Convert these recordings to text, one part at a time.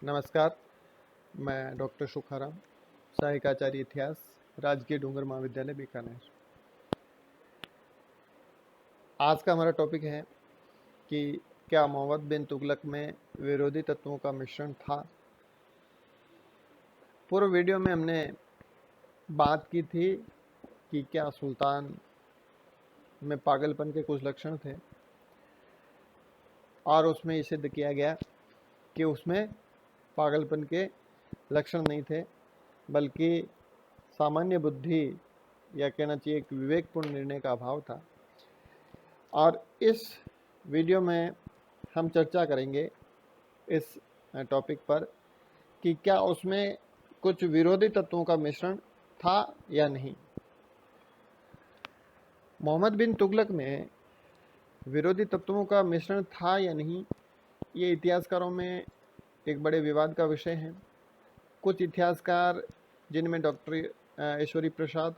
नमस्कार, मैं डॉक्टर सुखाराम, सहायक आचार्य इतिहास, राजकीय डूंगर महाविद्यालय बीकानेर। आज का हमारा टॉपिक है कि क्या मोहम्मद बिन तुगलक में विरोधी तत्वों का मिश्रण था। पूर्व वीडियो में हमने बात की थी कि क्या सुल्तान में पागलपन के कुछ लक्षण थे, और उसमें ये सिद्ध किया गया कि उसमें पागलपन के लक्षण नहीं थे, बल्कि सामान्य बुद्धि या कहना चाहिए एक विवेकपूर्ण निर्णय का अभाव था। और इस वीडियो में हम चर्चा करेंगे इस टॉपिक पर कि क्या उसमें कुछ विरोधी तत्वों का मिश्रण था या नहीं। मोहम्मद बिन तुगलक में विरोधी तत्वों का मिश्रण था या नहीं, ये इतिहासकारों में एक बड़े विवाद का विषय है। कुछ इतिहासकार, जिनमें डॉक्टर ईश्वरी प्रसाद,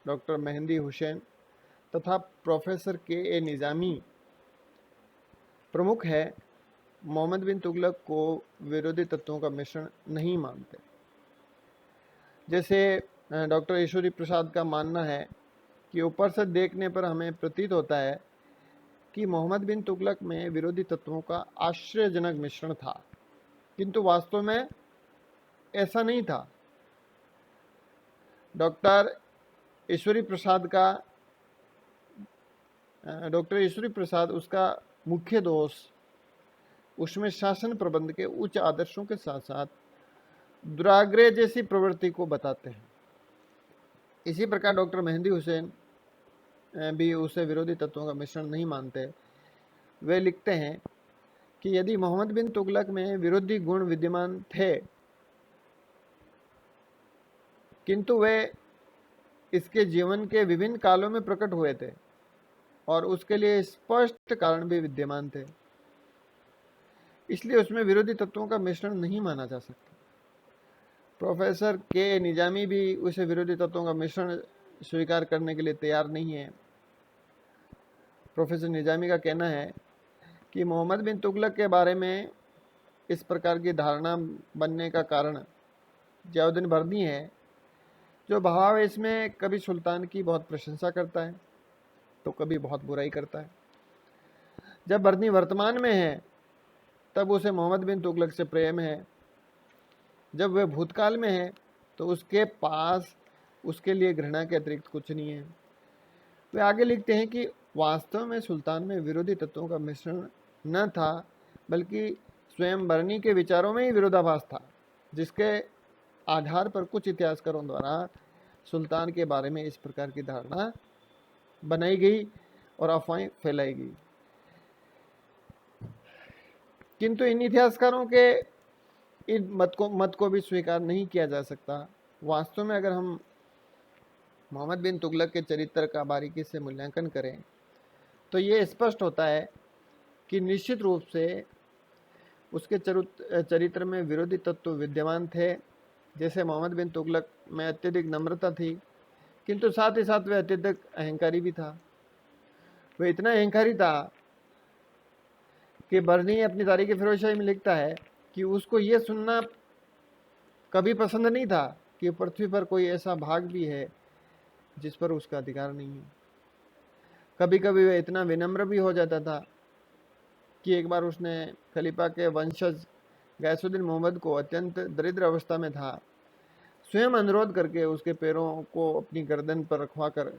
डॉक्टर मेहंदी हुसैन तथा प्रोफेसर के निज़ामी प्रमुख है, मोहम्मद बिन तुगलक को विरोधी तत्वों का मिश्रण नहीं मानते। जैसे डॉक्टर ईश्वरी प्रसाद का मानना है कि ऊपर से देखने पर हमें प्रतीत होता है कि मोहम्मद बिन तुगलक में विरोधी तत्वों का आश्चर्यजनक मिश्रण था, किंतु वास्तव में ऐसा नहीं था। डॉक्टर ईश्वरी प्रसाद उसका मुख्य दोष उसमें शासन प्रबंध के उच्च आदर्शों के साथ साथ दुराग्रह जैसी प्रवृत्ति को बताते हैं। इसी प्रकार डॉक्टर मेहंदी हुसैन भी उसे विरोधी तत्वों का मिश्रण नहीं मानते। वे लिखते हैं कि यदि मोहम्मद बिन तुगलक में विरोधी गुण विद्यमान थे, किंतु वे इसके जीवन के विभिन्न कालों में प्रकट हुए थे और उसके लिए स्पष्ट कारण भी विद्यमान थे, इसलिए उसमें विरोधी तत्वों का मिश्रण नहीं माना जा सकता। प्रोफेसर के निजामी भी उसे विरोधी तत्वों का मिश्रण स्वीकार करने के लिए तैयार नहीं है। प्रोफेसर निजामी का कहना है कि मोहम्मद बिन तुगलक के बारे में इस प्रकार की धारणा बनने का कारण जियाउद्दीन बर्नी है, जो भावावेश में कभी सुल्तान की बहुत प्रशंसा करता है तो कभी बहुत बुराई करता है। जब बर्नी वर्तमान में है तब उसे मोहम्मद बिन तुगलक से प्रेम है, जब वह भूतकाल में है तो उसके पास उसके लिए घृणा के अतिरिक्त कुछ नहीं है। वे आगे लिखते हैं कि वास्तव में सुल्तान में विरोधी तत्वों का मिश्रण न था, बल्कि स्वयं बर्नी के विचारों में ही विरोधाभास था, जिसके आधार पर कुछ इतिहासकारों द्वारा सुल्तान के बारे में इस प्रकार की धारणा बनाई गई और अफवाहें फैलाई गई। किंतु इन इतिहासकारों के इन मत को भी स्वीकार नहीं किया जा सकता। वास्तव में अगर हम मोहम्मद बिन तुगलक के चरित्र का बारीकी से मूल्यांकन करें तो ये स्पष्ट होता है कि निश्चित रूप से उसके चरित्र में विरोधी तत्व विद्यमान थे। जैसे मोहम्मद बिन तुगलक में अत्यधिक नम्रता थी, किंतु साथ ही साथ वह अत्यधिक अहंकारी भी था। वह इतना अहंकारी था कि बर्नी अपनी तारीख फिरोजशाही में लिखता है कि उसको ये सुनना कभी पसंद नहीं था कि पृथ्वी पर कोई ऐसा भाग भी है जिस पर उसका अधिकार नहीं है। कभी कभी वह इतना विनम्र भी हो जाता था कि एक बार उसने खलीफा के वंशज गैसुद्दीन मोहम्मद को, अत्यंत दरिद्र अवस्था में था, स्वयं अनुरोध करके उसके पैरों को अपनी गर्दन पर रखवा कर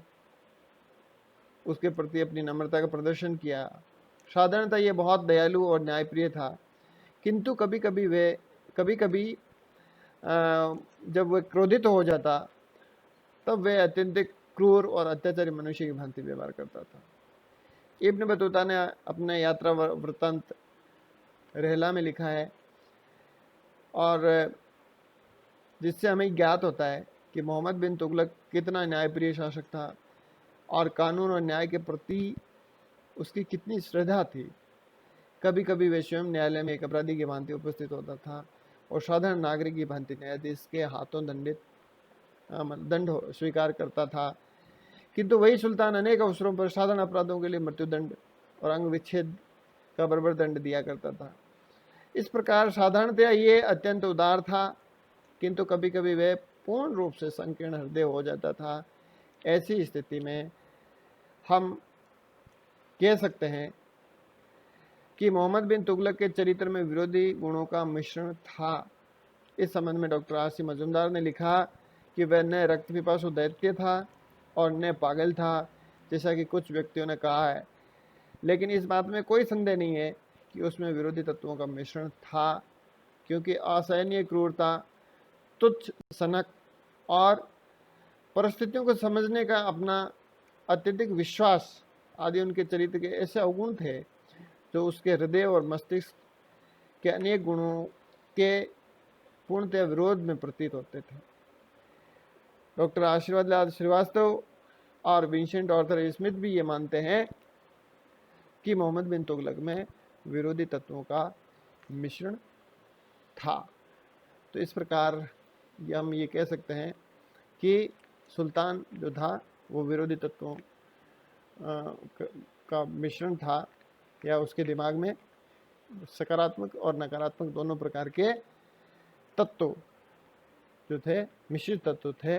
उसके प्रति अपनी नम्रता का प्रदर्शन किया। साधारणतः ये बहुत दयालु और न्यायप्रिय था, किंतु कभी कभी जब वह क्रोधित हो जाता तब वह अत्यंत क्रूर और अत्याचारी मनुष्य की भांति व्यवहार करता था। इब्न बतूता ने अपने यात्रा वृत्तांत रहला में लिखा है, और जिससे हमें ज्ञात होता है कि मोहम्मद बिन तुगलक कितना न्यायप्रिय शासक था और कानून और न्याय के प्रति उसकी कितनी श्रद्धा थी। कभी कभी वह स्वयं न्यायालय में एक अपराधी की भांति उपस्थित होता था और साधारण नागरिक की भांति न्यायाधीश के हाथों दंड स्वीकार करता था। किंतु वही सुल्तान अनेक अवसरों पर साधारण अपराधों के लिए मृत्युदंड और अंग विच्छेद का बर्बर दंड दिया करता था। इस प्रकार साधारणतया ये अत्यंत उदार था, किंतु कभी कभी वह पूर्ण रूप से संकीर्ण हृदय हो जाता था। ऐसी स्थिति में हम कह सकते हैं कि मोहम्मद बिन तुगलक के चरित्र में विरोधी गुणों का मिश्रण था। इस संबंध में डॉक्टर आसिम मजूमदार ने लिखा कि वह न रक्त पिपासु दैत्य था और न पागल था, जैसा कि कुछ व्यक्तियों ने कहा है। लेकिन इस बात में कोई संदेह नहीं है कि उसमें विरोधी तत्वों का मिश्रण था, क्योंकि असहनीय क्रूरता, तुच्छ सनक और परिस्थितियों को समझने का अपना अत्यधिक विश्वास आदि उनके चरित्र के ऐसे अवगुण थे जो उसके हृदय और मस्तिष्क के अनेक गुणों के पूर्णतः विरोध में प्रतीत होते थे। डॉक्टर आशीर्वाद लाल श्रीवास्तव और विंसेंट आर्थर स्मिथ भी ये मानते हैं कि मोहम्मद बिन तुगलक में विरोधी तत्वों का मिश्रण था। तो इस प्रकार हम ये कह सकते हैं कि सुल्तान जो था वो विरोधी तत्वों का मिश्रण था, या उसके दिमाग में सकारात्मक और नकारात्मक दोनों प्रकार के तत्व जो थे, मिश्रित तत्व थे,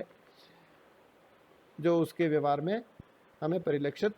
जो उसके व्यवहार में हमें परिलक्षित